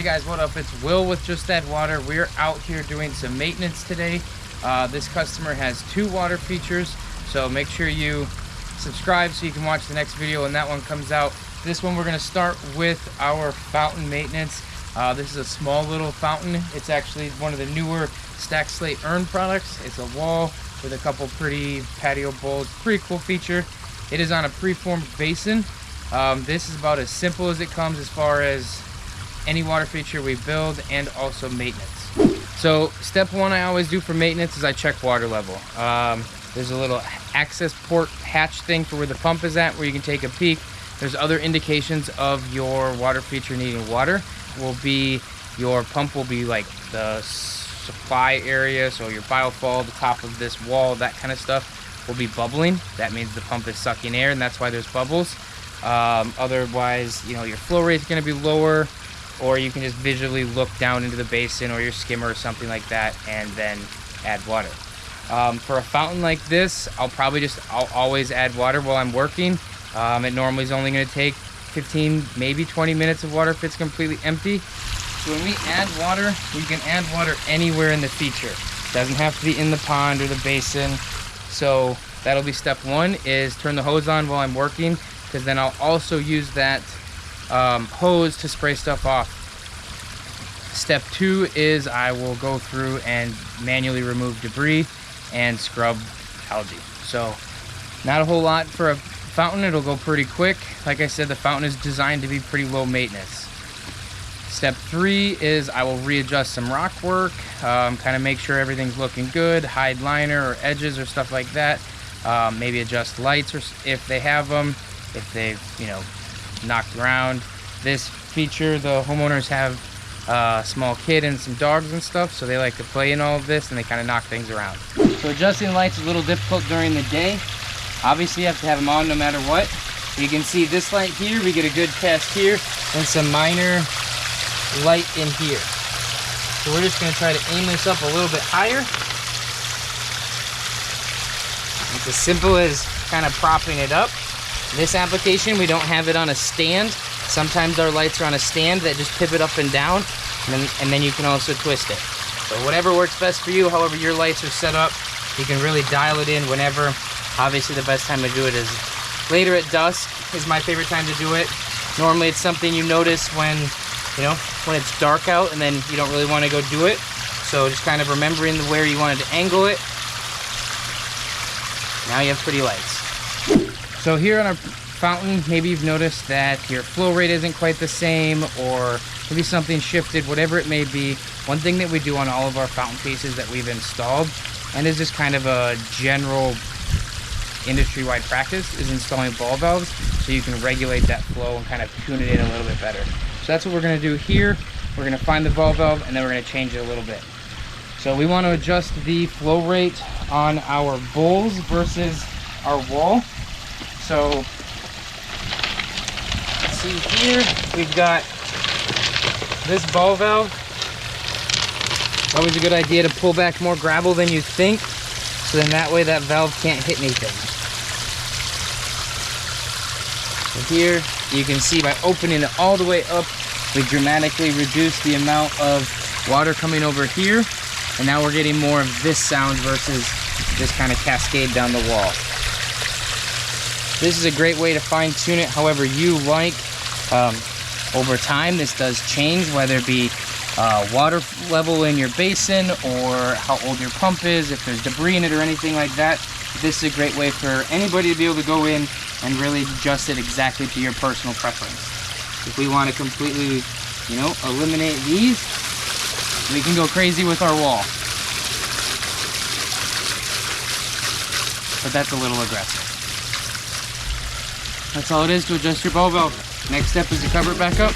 guys, what up? It's Will with Just Add Water. We're out here doing some maintenance today. This customer has 2 water features, so make sure you subscribe so you can watch the next video when that one comes out. This one we're going to start with our fountain maintenance. This is a small little fountain. It's actually one of the newer stack slate urn products. It's a wall with a couple pretty patio bowls. Pretty cool feature. It is on a preformed basin. This is about as simple as it comes as far as any water feature we build, and also maintenance. So step 1 I always do for maintenance is I check water level. There's a little access port hatch thing for where the pump is at, where you can take a peek. There's other indications of your water feature needing water. Your pump will be like the supply area, so your biofall, the top of this wall, that kind of stuff will be bubbling. That means the pump is sucking air, and that's why there's bubbles. Otherwise, you know, your flow rate is going to be lower, or you can just visually look down into the basin or your skimmer or something like that and then add water. For a fountain like this, I'll always add water while I'm working. It normally is only going to take 15, maybe 20 minutes of water if it's completely empty. So when we add water, you can add water anywhere in the feature. It doesn't have to be in the pond or the basin. So that'll be step 1, is turn the hose on while I'm working, because then I'll also use that hose to spray stuff off. Step 2 is I will go through and manually remove debris and scrub algae. So not a whole lot for a fountain. It'll go pretty quick. Like I said, the fountain is designed to be pretty low maintenance. Step 3 is I will readjust some rock work, kind of make sure everything's looking good, hide liner or edges or stuff like that. Maybe adjust lights, or if they have them, if they've, you know, knocked around. This feature, the homeowners have a small kid and some dogs and stuff, so they like to play in all of this and they kind of knock things around. So adjusting the lights is a little difficult during the day. Obviously you have to have them on no matter what. You can see this light here, we get a good cast here, and some minor light in here. So we're just going to try to aim this up a little bit higher. It's as simple as kind of propping it up. This application, we don't have it on a stand. Sometimes our lights are on a stand that just pivot up and down, and then you can also twist it. So whatever works best for you, however your lights are set up, you can really dial it in whenever. Obviously the best time to do it is later at dusk is my favorite time to do it. Normally it's something you notice when, you know, when it's dark out and then you don't really want to go do it. So just kind of remembering where you wanted to angle it. Now you have pretty lights. So here on our fountain, maybe you've noticed that your flow rate isn't quite the same, or maybe something shifted, whatever it may be. One thing that we do on all of our fountain pieces that we've installed, and is just kind of a general industry-wide practice, is installing ball valves so you can regulate that flow and kind of tune it in a little bit better. So that's what we're going to do here. We're going to find the ball valve and then we're going to change it a little bit. So we want to adjust the flow rate on our bowls versus our wall. So see here, we've got this ball valve. Always a good idea to pull back more gravel than you think, so then that way that valve can't hit anything. So here you can see, by opening it all the way up, we dramatically reduce the amount of water coming over here, and now we're getting more of this sound versus this kind of cascade down the wall. This is a great way to fine-tune it however you like. Over time, this does change, whether it be water level in your basin or how old your pump is, if there's debris in it or anything like that. This is a great way for anybody to be able to go in and really adjust it exactly to your personal preference. If we want to completely, you know, eliminate these, we can go crazy with our wall. But that's a little aggressive. That's all it is to adjust your ball valve. Next step is to cover it back up.